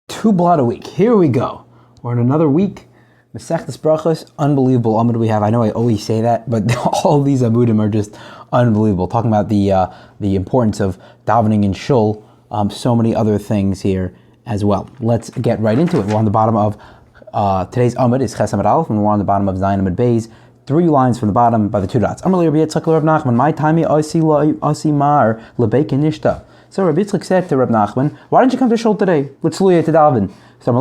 Two blot a week. Here we go. We're in another week. Masechtas Brachos, unbelievable Amud we have. I know I always say that, but all these Amudim are just unbelievable. Talking about the importance of davening in shul, so many other things here as well. Let's get right into it. We're on the bottom of today's Amud is Ches Amud Aleph, and we're on the bottom of Zayin Amud Beis. 3 lines from the bottom by the 2 dots. Amar Rabbi Yitzchak Rav Nachman, my time asi mar lebeik nishta. So Rabbi Yitzchak said to Rav Nachman, why didn't you come to shul today? Let's to daven. So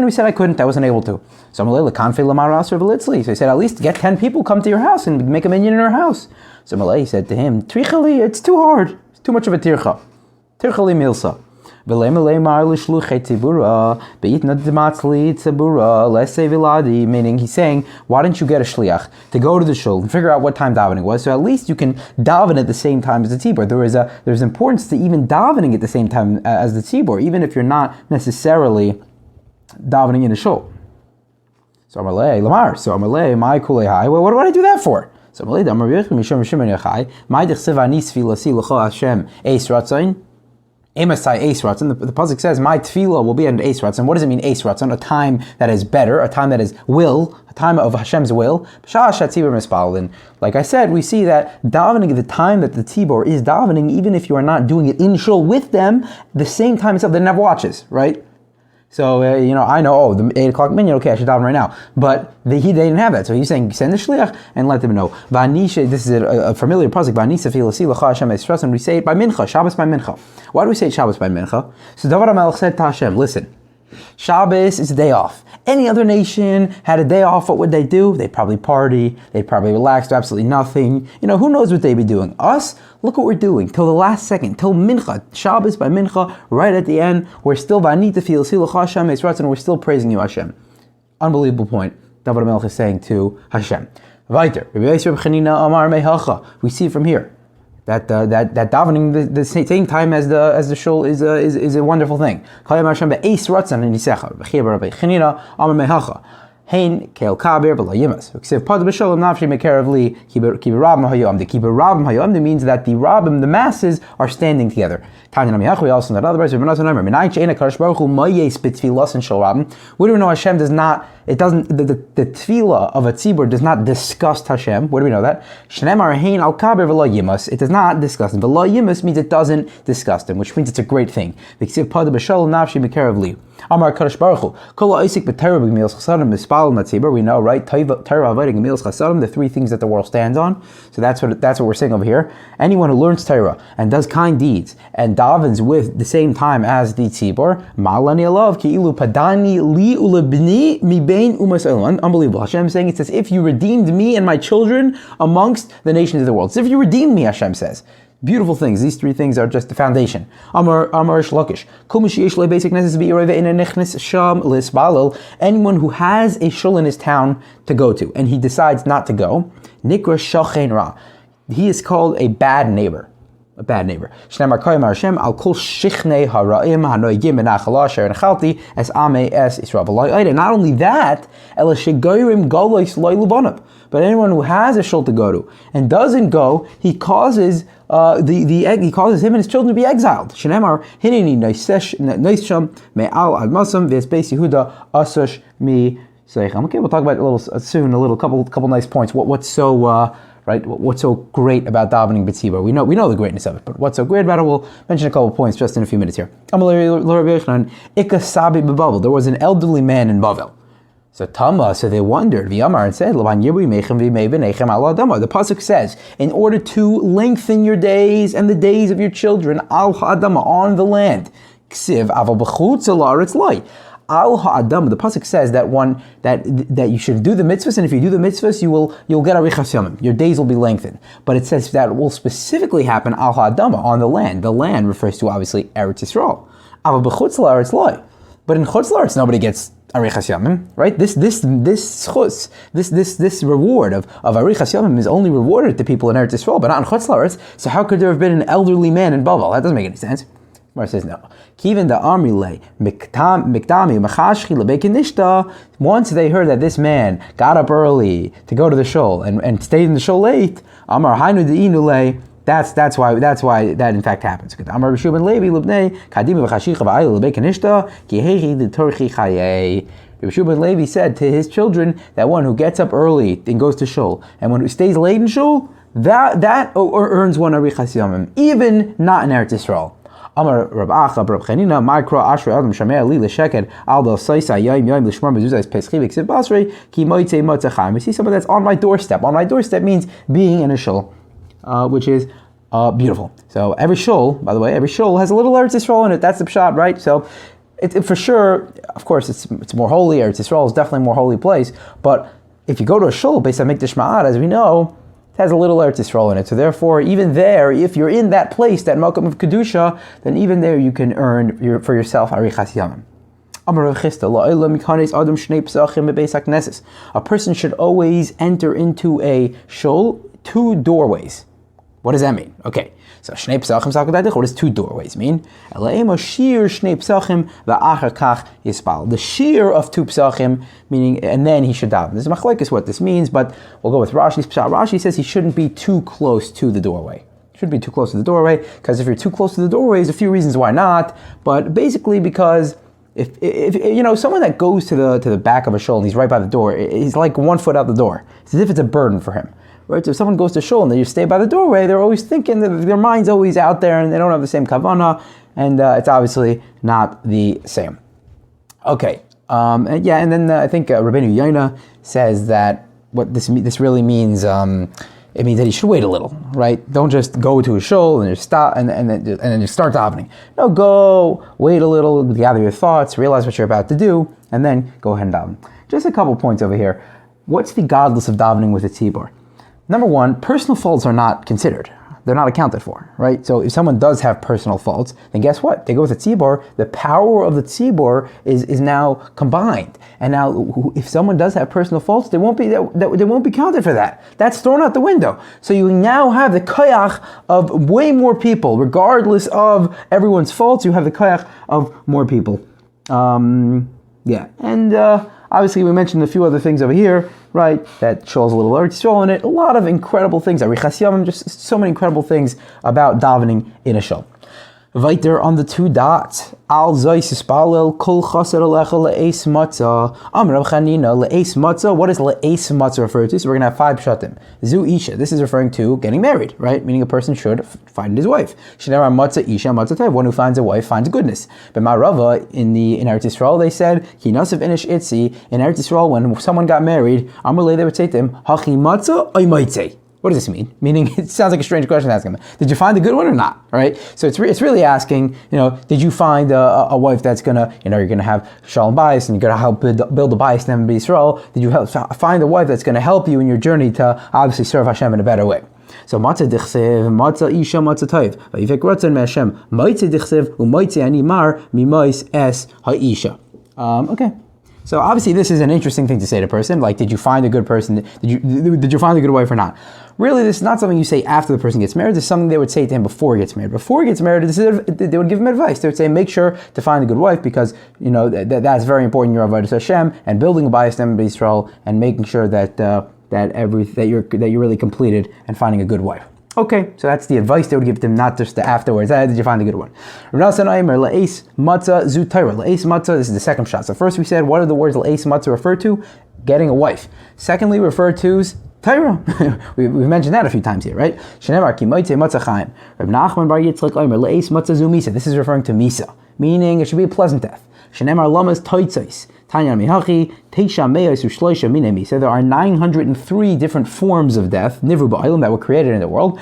we said I couldn't, I wasn't able to. So he said, at least get 10 people, come to your house and make a minyan in our house. So Malay said to him, Trichali, it's too hard. It's too much of a tircha. Tirchali milsa. Meaning he's saying, why didn't you get a shliach to go to the shul and figure out what time davening was, so at least you can daven at the same time as the tzibur. There's importance to even davening at the same time as the tzibur, even if you're not necessarily davening in a shul. So Amalei, Lamar, so Amalei, my kulei hai. Well, what do I do that for? So Amalei, Amar Yechim Mishum Shimon Yachai, my dechsev ani sfilasi l'cho Hashem eis ratzain. Emasai Eis Ratzon. The pasuk says, "My tefillah will be an Eis Ratzon." What does it mean, Eis Ratzon? A time that is better, a time that is will, a time of Hashem's will. Like I said, we see that davening at the time that the tzibor is davening, even if you are not doing it in shul with them, the same time itself. They didn't have watches, right? So, I know, the 8 o'clock minyan, okay, I should daven right now. But they didn't have that. So he's saying, send the shliach and let them know. This is a familiar pasuk. And we say it by mincha, Shabbos by mincha. Why do we say Shabbos by mincha? So David HaMelech said to Hashem, listen, Shabbos is a day off. Any other nation had a day off, what would they do? They'd probably party, they'd probably relax, do absolutely nothing. Who knows what they'd be doing? Us, look what we're doing, till the last second, till mincha, Shabbos by mincha, right at the end, we're still v'anita fil silach Hashem es ratzon, we're still praising you, Hashem. Unbelievable point David HaMelech is saying to Hashem. Weiter, we see from here that davening the same time as the shul is a wonderful thing. Hein kel kabir b'layimas. Ksiv pad b'sholem nafshi mekerav li kiber rabim hayom. The kiber rabim hayom means that the rabim, the masses, are standing together. Tanya nami we also know other verse. We don't know Hashem does not. It doesn't. The tefillah of a tzibur does not disgust Hashem. Where do we know that? Shnemar hein al kabir v'layimas. It does not disgust him. V'layimas means it doesn't disgust him, which means it's a great thing. Ksiv pad b'sholem nafshi mekerav li. Amar Kadosh Baruch Hu. Kol ha'isik b'terah b'gemilas chasadim mispal matzibur. We know, right? Terah avodah gemilas chasadim. The 3 things that the world stands on. So that's what we're saying over here. Anyone who learns Torah and does kind deeds and davens with the same time as the tzibur, ma'alani alav ki'ilu padani li ulebni mi bein umas elam. Unbelievable. Hashem is saying, it says, if you redeemed me and my children amongst the nations of the world. So if you redeemed me, Hashem says. Beautiful things. These 3 things are just the foundation. Amar Shlokish. Anyone who has a shul in his town to go to, and he decides not to go, Nikra Shachen Ra. He is called a bad neighbor. A bad neighbor. Not only that, but anyone who has a shul to go to and doesn't go, he causes he causes him and his children to be exiled. Shnemar hineni noisham me'al ad masam v'espes Yehuda asush mi seichem. Okay, we'll talk about soon. A couple nice points. What's so right? What's so great about davening b'tzibur? We know the greatness of it, but what's so great about it? We'll mention a couple points just in a few minutes here. There was an elderly man in Bavel. So they wondered, V'yamar, and said, the pasuk says, in order to lengthen your days and the days of your children, al ha'adama, on the land, ksiv aval b'chutz la'aretz lai. Al ha'adam, the pasuk says that that you should do the mitzvahs, and if you do the mitzvahs, you'll get arichas yamim. Your days will be lengthened. But it says that will specifically happen al ha'adama, on the land. The land refers to obviously Eretz Yisrael. Aval b'chutz la'aretz lai. But in chutz la'aretz, nobody gets arichas yamim, right? This reward of arichas yamim is only rewarded to people in Eretz Yisrael, but not in chutz la'aretz. So how could there have been an elderly man in Bavel? That doesn't make any sense. Gemara says no. Kivin da amrile mikdami machashchi lebekinishta. Once they heard that this man got up early to go to the shul and stayed in the shul late, Amar hainu deinu le. That's why that in fact happens. Amar Rabbi Shua ben Levi Lubnei Kadima v'chashicha v'ayil lebei kanishta ki hechi d'torchi chayei. Rabbi Shua ben Levi said to his children that one who gets up early and goes to shul, and one who stays late in shul, that earns one arichas yomim, even not in Eretz Yisrael. Amar Rab Acha Rab Chanina Ma'ikra Ashrei Adam Shamei Li L'Sheked Al Dal Saisa Yom Yom L'Shmar Mezuzah Peschi V'Ksiv Basrei Ki Moitei Motzei Chaim. We see something that's on my doorstep. On my doorstep means being in a shul, which is beautiful. So every shul, by the way, every shul has a little Eretz Yisrael in it. That's the pshat, right? So it for sure, of course, it's more holy. Eretz Yisrael is definitely a more holy place. But if you go to a shul based on Mikdash Ma'at, as we know, has a little Eretz Yisrael in it. So therefore, even there, if you're in that place, that Malkum of Kedusha, then even there you can earn for yourself Arichas Yamim. A person should always enter into a shul 2 doorways. What does that mean? Okay, so Shnei Pesachim, what does 2 doorways mean? The shear of 2 Pesachim, meaning, and then he should daven. This is machlekes what this means, but we'll go with Rashi's pshat. Rashi says he shouldn't be too close to the doorway. Shouldn't be too close to the doorway, because if you're too close to the doorway, there's a few reasons why not, but basically because if you know, someone that goes to the back of a shul and he's right by the door, he's like 1 foot out the door. It's as if it's a burden for him. Right, so if someone goes to shul and they just stay by the doorway, they're always thinking that their mind's always out there and they don't have the same kavanah, and it's obviously not the same. Okay, and then I think Rabbeinu Yoina says that what this really means, it means that you should wait a little, right? Don't just go to a shul and just stop and then just start davening. No, go, wait a little, gather your thoughts, realize what you're about to do, and then go ahead and daven. Just a couple points over here. What's the godless of davening with a tzibor? Number one, personal faults are not considered. They're not accounted for, right? So if someone does have personal faults, then guess what? They go with the tzibor, the power of the tzibor is now combined. And now if someone does have personal faults, they won't be counted for that. That's thrown out the window. So you now have the koyach of way more people, regardless of everyone's faults, you have the koyach of more people. Obviously we mentioned a few other things over here, right? That shows a little Eretz Yisrael in it. A lot of incredible things. Arichas Yamim, just so many incredible things about davening in a shul. Weiter on the 2 dots. Al Zois Ispalel Kol Chaser Alecha Le'es Matzah. Rav Chanina Le'es Matzah. What does Le'es Matzah refer to? So we're going to have 5 pshatim. Zu Isha. This is referring to getting married, right? Meaning a person should find his wife. Shnei Matzah Isha Matzah Tov. One who finds a wife finds goodness. But Marava in Eretz Yisrael they said Ki Nasav Inish Itzi. In Eretz Yisrael when someone got married, Amrulei they would say to him Hachi Matzah Oy Maitzeh. What does this mean? Meaning, it sounds like a strange question to ask him. Did you find a good one or not? Right? So it's really asking, did you find a wife that's gonna, you're gonna have shalom bayis and you're gonna help build a bayis in Israel. Did you find a wife that's gonna help you in your journey to obviously serve Hashem in a better way? So matzah dichsev, matzah isha, matzah tayv. Vayivek ratzon me'Hashem, matzah dichsev, u'matzah animar, mimais es ha'isha. Okay. So obviously this is an interesting thing to say to a person, like, did you find a good person? Did you find a good wife or not? Really, this is not something you say after the person gets married. This is something they would say to him before he gets married. Before he gets married, they would give him advice. They would say, make sure to find a good wife because, that's very important in your avodas Hashem and building a bayis in Israel and making sure that you're really completed and finding a good wife. Okay, so that's the advice they would give to him, not just the afterwards. Did you find a good one? This is the second shot. So first we said, what are the words Le'es Matzah refer to? Getting a wife. Secondly, referred to is Torah. We've mentioned that a few times here, right? This is referring to Misa, meaning it should be a pleasant death. There are 903 different forms of death, Nivru Ba'ilum, that were created in the world.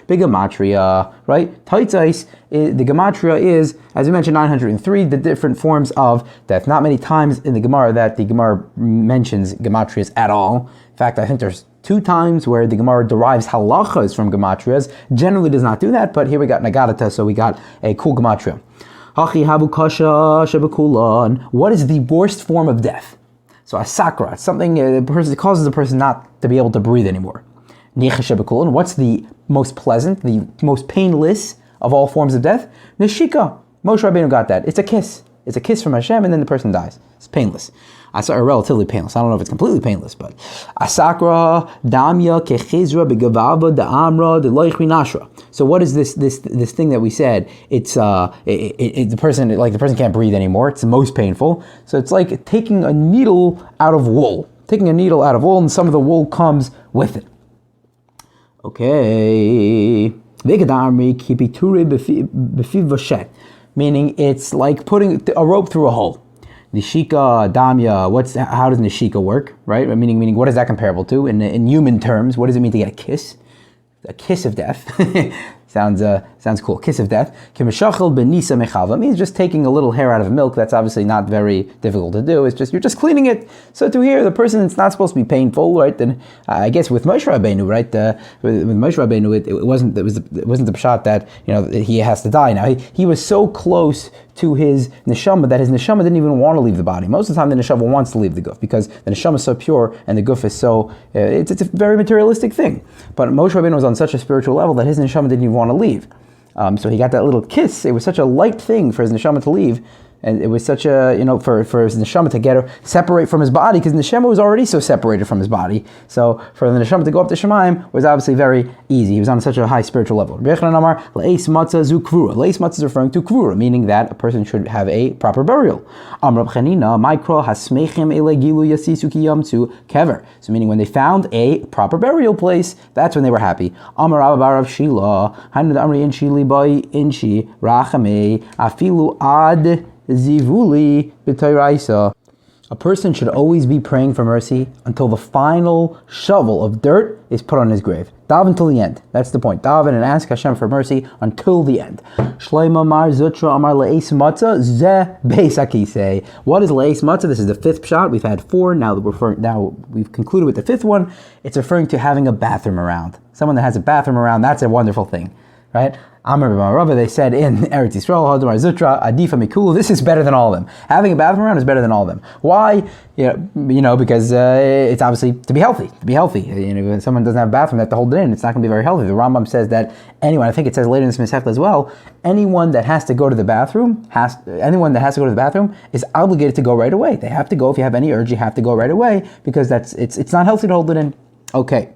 Bigamatria, right? The Gematria is, as we mentioned, 903, the different forms of death. Not many times in the Gemara that the Gemara mentions Gematrias at all. In fact, I think there's 2 times where the Gemara derives halachas from Gematrias. Generally does not do that, but here we got Nagadata, so we got a cool Gematria. What is the worst form of death? So a sakra, something causes the person not to be able to breathe anymore. And what's the most pleasant, the most painless of all forms of death? Neshika. Moshe Rabbeinu got that. It's a kiss. It's a kiss from Hashem, and then the person dies. It's painless. Or relatively painless. I don't know if it's completely painless, but asakra damya kechizra begavava da'amra deloich minashra. So what is this thing that we said? It's the person can't breathe anymore. It's the most painful. So it's like taking a needle out of wool. Taking a needle out of wool, and some of the wool comes with it. Okay. Meaning it's like putting a rope through a hole. Nishika, damya, how does nishika work, right? Meaning, what is that comparable to? In human terms, what does it mean to get a kiss? A kiss of death. Sounds cool. Kiss of death. Kimeshachel benisa mechava means just taking a little hair out of milk. That's obviously not very difficult to do. It's just you're just cleaning it. So to hear the person, it's not supposed to be painful, right? Then I guess with Moshe Rabbeinu, right? With Moshe Rabbeinu, it wasn't the pshat that he has to die. Now he was so close to his neshama that his neshama didn't even want to leave the body. Most of the time, the neshama wants to leave the guf because the neshama is so pure and the guf is so it's a very materialistic thing. But Moshe Rabbeinu was on such a spiritual level that his neshama didn't even want to leave. So he got that little kiss. It was such a light thing for his neshama to leave, and it was such a for his neshama to separate from his body, because the neshama was already so separated from his body. So for the neshama to go up to Shemaim was obviously very easy. He was on such a high spiritual level. Leis matzah is referring to kvura, meaning that a person should have a proper burial. So meaning when they found a proper burial place, that's when they were happy. Zivuli b'toraisa. A person should always be praying for mercy until the final shovel of dirt is put on his grave. Daven till the end. That's the point. Daven and ask Hashem for mercy until the end. Shleima mar zutra amar le'es matzah ze beis hakisei. What is le'es matzah? This is the fifth pshat. We've had four. Now we've concluded with the fifth one. It's referring to having a bathroom around. Someone that has a bathroom around, that's a wonderful thing, right? They said in Eretz Yisrael, Hadamar Zutra, Adifa Mikul, this is better than all of them. Having a bathroom around is better than all of them. Why? Because it's obviously to be healthy. If someone doesn't have a bathroom, they have to hold it in. It's not going to be very healthy. The Rambam says that I think it says later in this Masechta as well, anyone that has to go to the bathroom is obligated to go right away. They have to go. If you have any urge, you have to go right away, because it's not healthy to hold it in. Okay.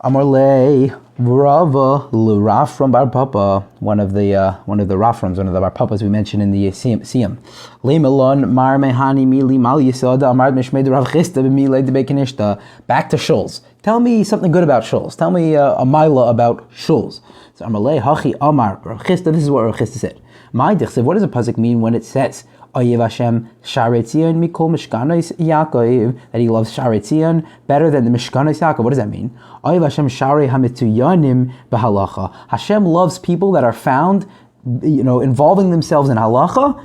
Amarle Rava L'Rafram Bar Papa, one of the Raframs, one of the Bar Papas we mentioned in the Siyam. Lemelon Mar Mehani Mili Mal Yisada Amar Mishmed Rav Chista B'Milei Debekinishta. Back to shuls. Tell me something good about shuls. Tell me a mila about shuls. So Amarle Hachi Amar Rav Chista. This is what Rav Chista said. My dichsev. What does a pasuk mean when it says Oyev Hashem Sharei Tzion Mikol Mishkanos Yaakov, that he loves Sharei Tzion better than the Mishkanos Yaakov? What does that mean? Oyev Hashem Sharei Hamitzuyanim B'Halacha. Hashem loves people that are found, involving themselves in halacha.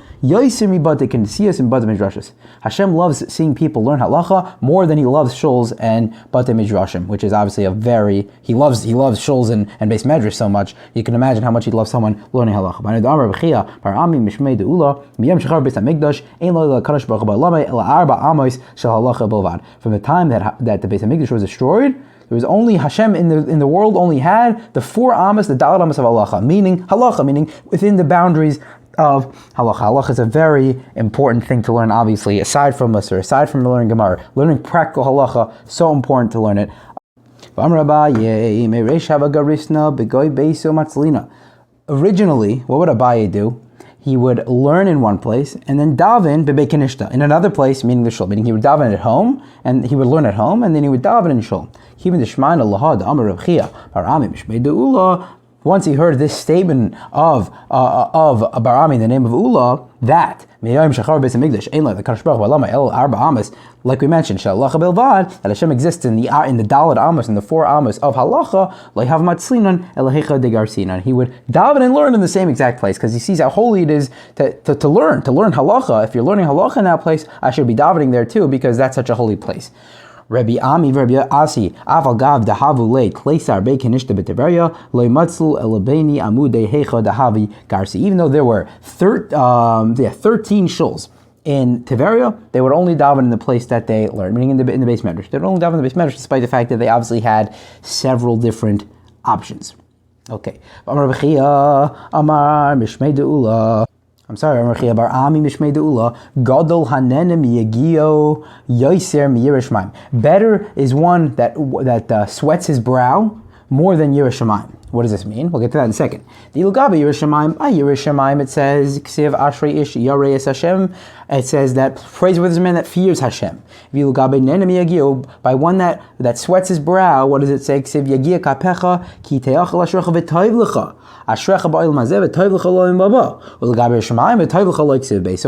Hashem loves seeing people learn halacha more than he loves shuls and batei midrashim, which is obviously he loves shuls and beis medrash so much. You can imagine how much he loves someone learning halacha. From the time that the Beis Hamikdash was destroyed, there was only Hashem in the world only had the 4 amas, the dalat amas of halacha, meaning within the boundaries of halacha. Halacha is a very important thing to learn, obviously, aside from Musar, aside from learning Gemara. Learning practical halacha, so important to learn it. Originally, what would Abaye do? He would learn in one place and then daven bebekinishta in another place, meaning the shul. Meaning he would daven at home and he would learn at home, and then he would daven in shul. Once he heard this statement of Barami in the name of Ula, that like we mentioned, that Hashem exists in the Dalad Amos, in the 4 Amos of Halacha, he would daven and learn in the same exact place, because he sees how holy it is to learn Halacha. If you're learning Halacha in that place, I should be davening there too, because that's such a holy place. Rabbi Ami, Rabbi Asi, Aval Gav Dahavu Le Kleisar Bekinishta B'Tiberia Loy Matzlu Elabeni Amude Hecha Dahavi Garsi. Even though there were 13 shuls in Tiberia, they would only daven in the place that they learned, meaning in the Beis Medrash. They would only daven in the Beis Medrash, despite the fact that they obviously had several different options. Okay. Amar Bechia, Amar Mishmei De'ula. I'm sorry, Amar Bar Ami Mishmei Deula, Gadol Hanenem Yegio Yoiser Miyirish Maim. Better is one that sweats his brow more than Yirish Shamayim. What does this mean? We'll get to that in a second. The Ilgabe Yirish Shamayim, it says, Ksiv Ashrei Ish Yareis Hashem. It says that praiseworthy is a man that fears Hashem. Ilgabe Nenem Yegio, by one that sweats his brow, what does it say? Ksiv Yagia Kapecha Ki Teachel Ashrecha V'Toiv Lecha. So it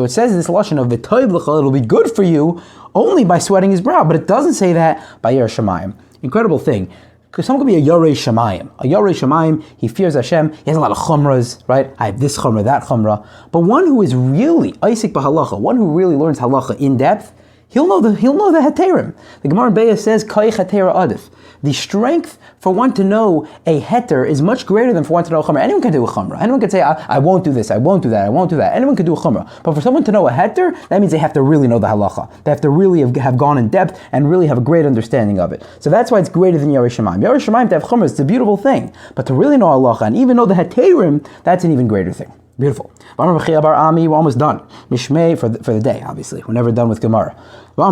says this lashon of v'toiv l'cha, it'll be good for you only by sweating his brow, but it doesn't say that by Yer Shamayim. Incredible thing. Because someone could be a Yorei Shamayim. A Yorei Shamayim, he fears Hashem, he has a lot of chumras, right? I have this chumrah, that chumrah. But one who is really Isaac b'halacha, one who really learns halacha in depth, he'll know the heterim. The Gemara in Beis says, Kai hetera adif. The strength for one to know a heter is much greater than for one to know a chumrah. Anyone can do a chumrah. Anyone can say, I won't do this, I won't do that, I won't do that. Anyone can do a chumrah. But for someone to know a heter, that means they have to really know the halacha. They have to really have gone in depth and really have a great understanding of it. So that's why it's greater than Yorei Shamayim. Yorei Shamayim, to have chumrah, it's a beautiful thing. But to really know halacha and even know the heterim, that's an even greater thing. Beautiful. We're almost done. Mishmei for the day, obviously. We're never done with Gemara. A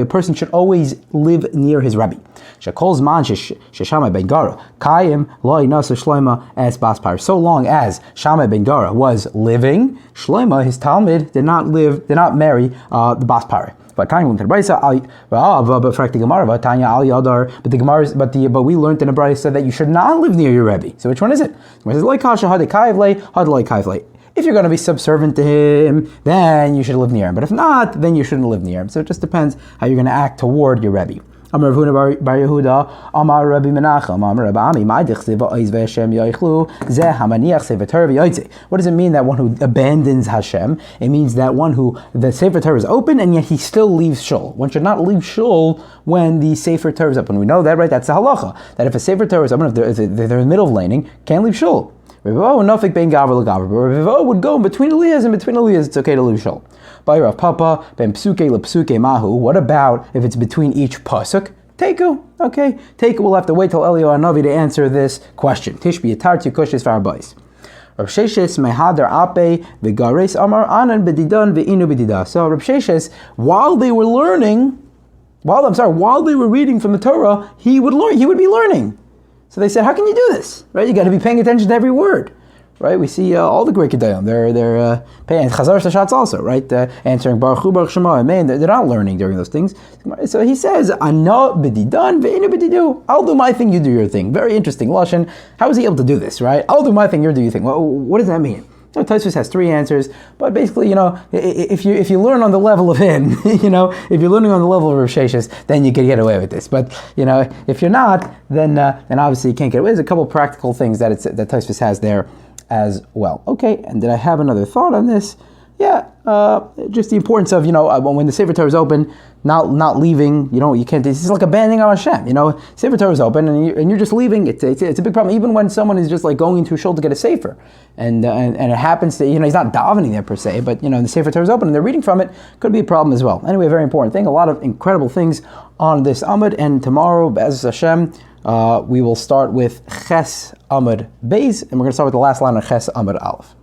person should always live near his rabbi. So long as Shammai ben Gara was living, Shlomo, his Talmud, did not marry the Bas Pari. But we learned in a brayso that you should not live near your Rebbe. So which one is it? If you're going to be subservient to him, then you should live near him. But if not, then you shouldn't live near him. So it just depends how you're going to act toward your Rebbe. Amar Ravuna bar Yehuda, Amar Rabbi Menachem, Amar Rabbi Ami, what does it mean that one who abandons Hashem? It means that one who, the Sefer Torah is open and yet he still leaves shul. One should not leave shul when the Sefer Torah is open. We know that, right? That's the halacha. That if a Sefer Torah is open, if they're in the middle of laning, can't leave shul. But Revivo would go in between Aliyahs, and between Aliyahs it's okay to leave shul. What about if it's between each pasuk? Teku, okay. Teku, we'll have to wait till Eliyahu Hanavi to answer this question. Tishbi yatarti kushis v'arbais. Rav Sheshes mehader ape v'gares amar anan b'didan v'inu b'didah. So Rav Sheshes, while they were reading from the Torah, he would be learning. So they said, how can you do this? Right? You got to be paying attention to every word. Right? We see all the great Kedayim. They're paying Chazar Shas also, right? Answering Baruch Hu Baruch Shema. Man, they're not learning during those things. So he says, Ano b'didan ve'inu b'didu. I'll do my thing, you do your thing. Very interesting. Lashon, how is he able to do this, right? I'll do my thing, you do your thing. Well, what does that mean? So Tosfos has three answers, but basically, if you learn on the level of him, if you're learning on the level of Rav Sheshes, then you can get away with this. But if you're not, then obviously you can't get away. There's a couple practical things that Tosfos has there as well. Okay, and did I have another thought on this? Yeah, just the importance of when the Sefer Torah is open, not leaving. You can't. This is like abandoning on Hashem. Sefer Torah is open and you're just leaving. It's a big problem. Even when someone is just like going into a shul to get a sefer, and it happens that he's not davening there per se, but the Sefer Torah is open and they're reading from it, could be a problem as well. Anyway, a very important thing. A lot of incredible things on this Amud, and tomorrow, Be'ez Hashem, we will start with Ches Amud Beis, and we're going to start with the last line of Ches Amud Aleph.